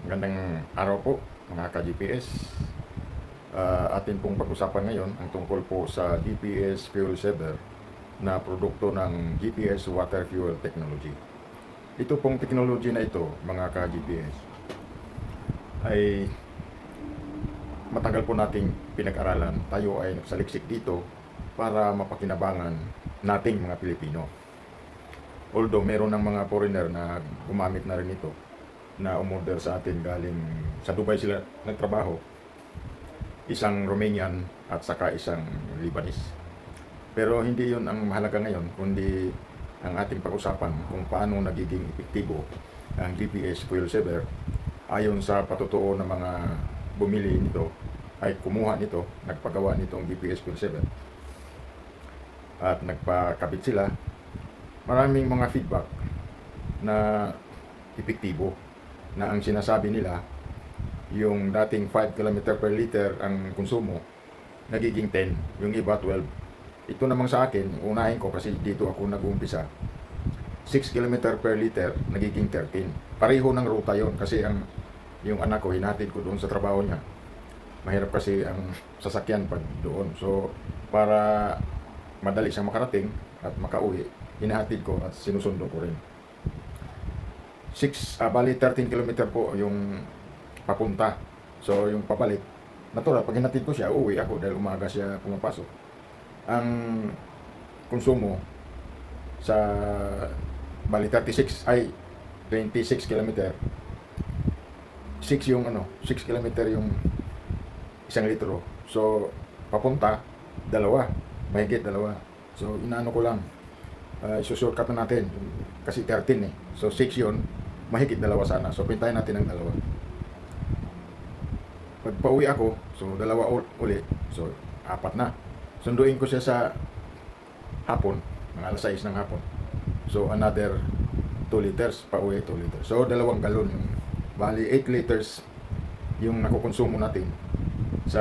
Magandang araw po mga ka-GPS. Atin pong pag-usapan ngayon ang tungkol po sa GPS fuel saver na produkto ng GPS water fuel technology. Ito pong technology na ito mga ka-GPS ay matagal po nating pinag-aralan. Tayo ay nagsaliksik dito para mapakinabangan nating mga Pilipino. Although meron ng mga foreigner na gumamit na rin ito, na umorder sa atin galing sa Dubai sila nagtrabaho, isang Romanian at saka isang Lebanese. Pero hindi yon ang mahalaga ngayon, kundi ang ating pag-usapan kung paano nagiging epektibo ang GPS fuel saver ayon sa patutuo ng mga bumili nito ay kumuha nito, nagpagawa nitong GPS fuel saver at nagpakabit sila. Maraming mga feedback na epektibo, na ang sinasabi nila yung dating 5 km per liter ang konsumo nagiging 10, yung iba 12. Ito namang sa akin, unahin ko kasi dito ako nag-uumpisa, 6 km per liter nagiging 13. Pareho ng ruta yon kasi yung anak ko hinatid ko doon sa trabaho niya. Mahirap kasi ang sasakyan pag doon, so para madali siyang makarating at makauwi, hinahatid ko at sinusundo ko rin. Bali 13 km po yung papunta. So yung papalik, natural, pag hinatid ko siya, uuwi ako dahil umaga siya pumapasok. Ang konsumo sa bali 26 km. 6 km yung isang litro. So papunta, mahigit dalawa. So inaano ko lang, isushortcut na natin kasi 13 eh. So 6 yun, mahigit dalawa sana. So pintayin natin ang dalawa. Pag pauwi ako, so dalawa uli. So 4 na. Sunduin ko siya sa hapon, mga alas 6 ng hapon. So another 2 liters, pauwi 2 liters. So 2 galon yung bali 8 liters yung nakukonsumo natin sa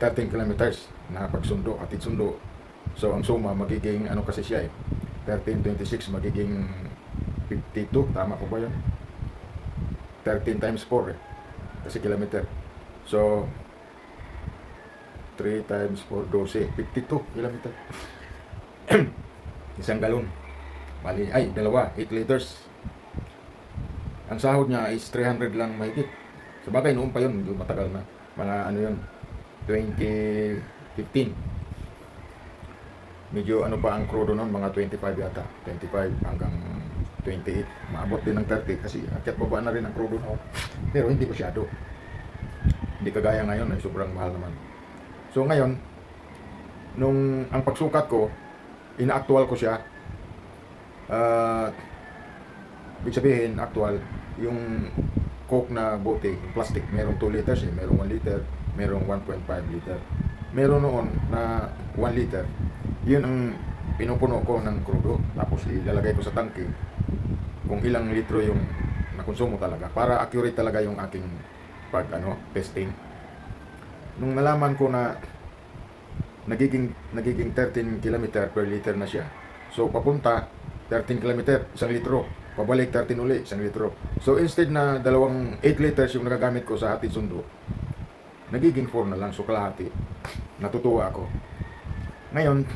13 kilometers na pagsundo, atid sundo. So ang suma magiging kasi siya eh, 13, 26 magiging 52, tama po ba yun? 13 times 4 eh, kasi kilometer. So 3 times 4, 12, 52 kilometer. Isang galon, bali, 8 liters. Ang sahod niya is 300 lang mahigit. Sabagay noon pa yun, matagal na, mga yun, 2015. Medyo pa ang crudo noon, mga 25 yata, 25 hanggang 28, maabot din ng 30 kasi akyat baba na rin ang crudo noon. Pero hindi masyado, hindi kagaya ngayon ay sobrang mahal naman. So ngayon, nung ang pagsukat ko, ina-actual ko siya, ibig sabihin actual, yung Coke na bote, plastic, merong 2 liters eh, merong 1 liter, merong 1.5 liter. Meron noon na 1 liter. Yun ang pinupuno ko ng crudo. Tapos ilalagay ko sa tangke kung ilang litro yung nakonsumo talaga. Para accurate talaga yung aking testing. Nung nalaman ko na nagiging 13 km per liter na siya. So papunta 13 km, 1 litro. Pabalik 13 uli, 1 litro. So instead na 8 liters yung nagagamit ko sa hatid sundo, nagiging 4 na lang, so kalahati. Natutuwa ako. Ngayon,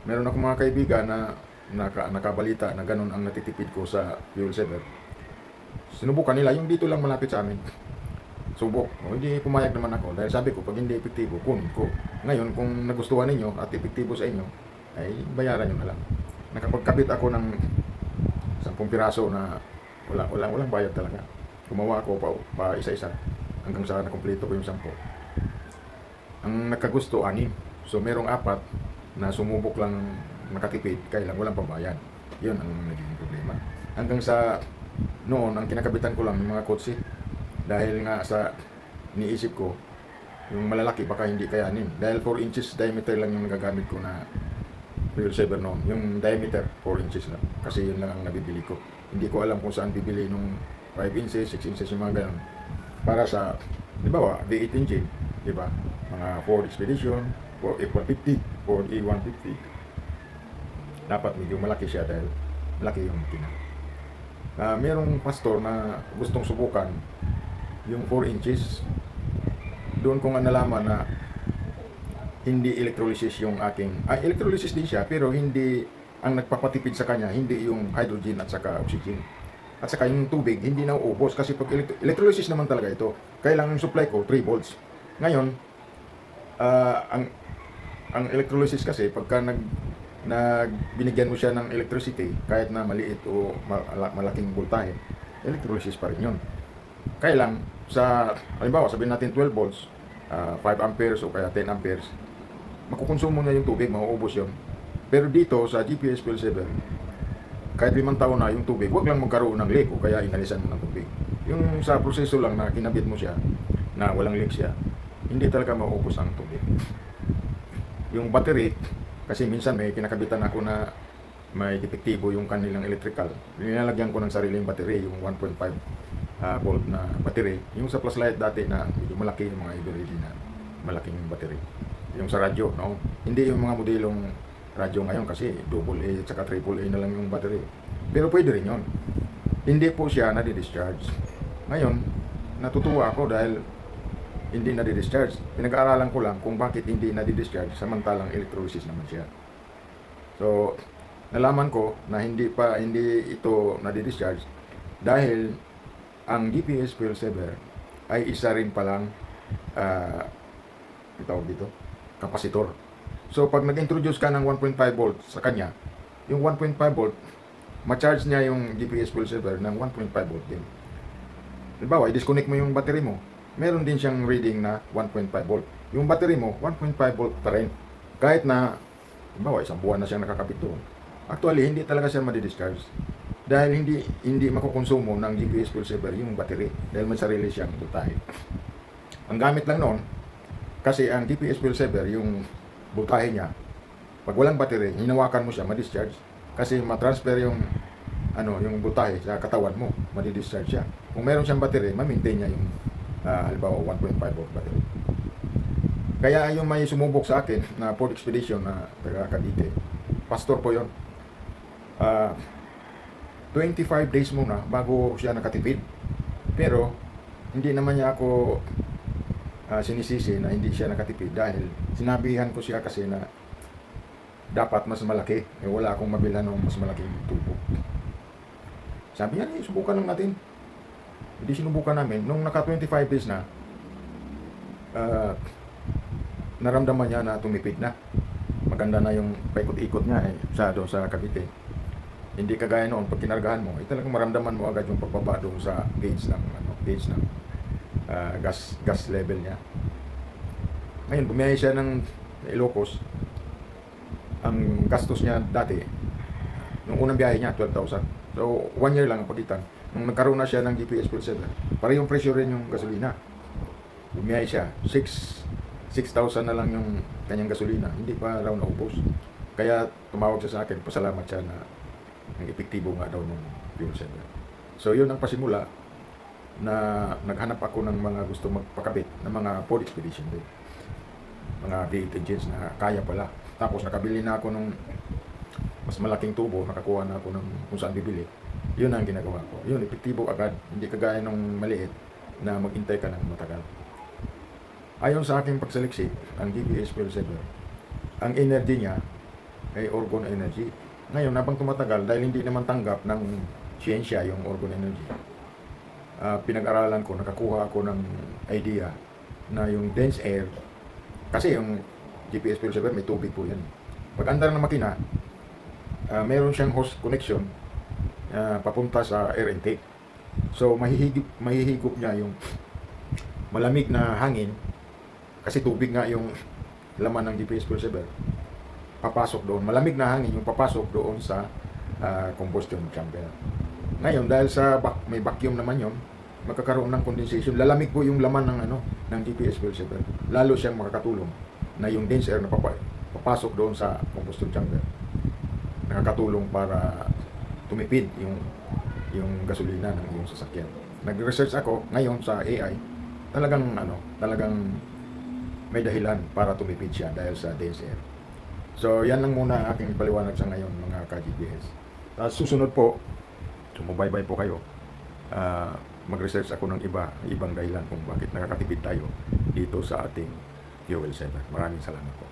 meron akong mga kaibigan na nakabalita na ganun ang natitipid ko sa fuel saver. Sinubukan nila yung dito lang malapit sa amin. Subok. Hindi pumayag naman ako dahil sabi ko pag hindi epektibo, kunin ko. Ngayon, kung nagustuhan ninyo at epektibo sa inyo, ay bayaran nyo na lang. Nakapagkabit ako ng 10 piraso na walang bayad talaga. Gumawa ako pa isa-isa hanggang sa nakumpleto ko yung 10. Ang nagkagusto 6. So merong 4 na sumubok lang nakatipid, kaya lang walang pambayad. Yun ang naging problema. Hanggang sa noon, ang kinakabitan ko lang yung mga kotse. Dahil nga sa niisip ko, yung malalaki baka hindi kayanin. Dahil 4 inches diameter lang yung nagagamit ko na fuel saver noon. Yung diameter, 4 inches lang. Kasi yun lang ang nabibili ko. Hindi ko alam kung saan bibili nung 5 inches, 6 inches, yung mga ganun. Para sa, di ba, V8 engine, di ba? Mga Ford Expedition, Ford F-150, Ford E-150. Dapat medyo malaki siya dahil malaki yung makina. Merong pastor na gustong subukan yung 4 inches. Doon ko nga nalaman na hindi electrolysis yung aking, electrolysis din siya, pero hindi ang nagpapatipid sa kanya, hindi yung hydrogen at saka oxygen. At saka yung tubig, hindi na uubos kasi pag electrolysis naman talaga ito. Kailangan yung supply ko 3 volts. Ngayon, ang electrolysis kasi pagka binigyan mo siya ng electricity, kahit na maliit o malaking voltahe, electrolysis pa rin yun. Kaya lang, halimbawa, sabihin natin 12 volts, 5 amperes o kaya 10 amperes, makukonsumo na yung tubig, mauubos yun. Pero dito sa GPS fuel saver, kahit 5 taon na yung tubig, huwag lang magkaroon ng leak o kaya inalisan mo ng tubig. Yung sa proseso lang na kinabit mo siya, na walang leak siya, hindi talaga mauubos ang tubig. Yung battery, kasi minsan may kinakabitan ako na may depektibo yung kanilang electrical. Nilalagyan ko ng sariling battery, yung 1.5 volt na battery. Yung sa flashlight dati na medyo malaki yung mga Eveready na malaking battery. Yung sa radyo, no? Hindi yung mga modelong radyo ngayon kasi AA at saka AAA na lang yung battery. Pero pwede rin yun. Hindi po siya nadi-discharge. Ngayon, natutuwa ako dahil hindi nadi-discharge. Pinag-aaralan ko lang kung bakit hindi nadi-discharge samantalang electrolysis naman siya. So, nalaman ko na hindi ito nadi-discharge dahil ang GPS fuel saver ay isa rin palang tawag dito, kapasitor. So, pag nag-introduce ka ng 1.5 volt sa kanya, yung 1.5 volt, ma-charge niya yung GPS fuel saver ng 1.5 volt din. Halimbawa, i-disconnect mo yung battery mo, meron din siyang reading na 1.5 volt. Yung battery mo, 1.5 volt pa rin. Kahit na, halimbawa, 1 buwan na siyang nakakabit doon. Actually, hindi talaga siya madi-discharge. Dahil hindi makukonsumo ng GPS fuel saver yung battery. Dahil may sarili siyang voltahe. Ang gamit lang noon, kasi ang GPS fuel saver, yung voltahe niya, pag walang battery, hinawakan mo siya, ma-discharge. Kasi ma-transfer yung voltahe sa katawan mo, madi-discharge siya. Kung meron siyang battery, ma-maintain niya yung halimbawa 1.5 volt battery. Kaya yung may sumubok sa akin na Ford Expedition na taga Cavite, pastor po yun. 25 days muna bago siya nakatipid. Pero hindi naman niya ako sinisisi na hindi siya nakatipid dahil sinabihan ko siya kasi na dapat mas malaki. Wala akong mabilhan ng mas malaking tubo. Sabi niya, subukan lang natin. Hindi sinubukan namin. Nung naka 25 days na, naramdaman niya na tumipid na. Maganda na yung paikot-ikot niya doon sa Cavite. Hindi kagaya noon, pag kinargahan mo, talagang maramdaman mo agad yung pagbaba doon sa gauge ng gas level niya. Ngayon, bumiyahe siya ng Ilocos. Ang gastos niya dati, nung unang biyahe niya, 12,000. So, 1 year lang ang pagitan. Nung nagkaroon na siya ng GPS fuel saver, para yung presyo rin yung gasolina. Bumiyahe siya, 6,000 na lang yung kanyang gasolina. Hindi pa raw naubos. Kaya tumawag siya sa akin, pasalamat siya na ang epektibo nga daw ng fuel saver. So, yun ang pasimula na naghanap ako ng mga gusto magpakabit ng mga Ford Expedition din. Mga V8 engines na kaya pala. Tapos nakabili na ako ng mas malaking tubo, nakakuha na ako ng kung saan bibili. Yun ang ginagawa ko. Yun, epektibo agad. Hindi kagaya ng maliit na maghintay ka ng matagal. Ayon sa aking pagsaliksik, ang GPS fuel saver, ang energy niya ay orgone energy. Ngayon, habang tumatagal, dahil hindi naman tanggap ng siyensya yung orgone energy, pinag-aralan ko, nakakuha ako ng idea na yung dense air, kasi yung GPS fuel saver may tubig po yan. Pag andar ng makina, mayroon siyang hose connection papunta sa air intake. So mahihigop niya yung malamig na hangin kasi tubig nga yung laman ng GPS fuel saver. Papasok doon, malamig na hangin yung papasok doon sa combustion chamber. Ngayon dahil sa may vacuum naman yon, magkakaroon ng condensation. Lalamig po yung laman ng GPS fuel saver. Lalo siyang makakatulong na yung dense air na papasok doon sa combustion chamber. Nakakatulong para tumipid yung gasolina ng iyong sasakyan. Nag-research ako ngayon sa AI. Talagang may dahilan para tumipid siya dahil sa dense air. So, yan lang muna ang aking paliwanag sa ngayon mga ka-GPS. Susunod po, Sumubaybay po kayo. Mag-research ako ng ibang dahilan kung bakit nakakatipid tayo dito sa ating fuel center. Maraming salamat po.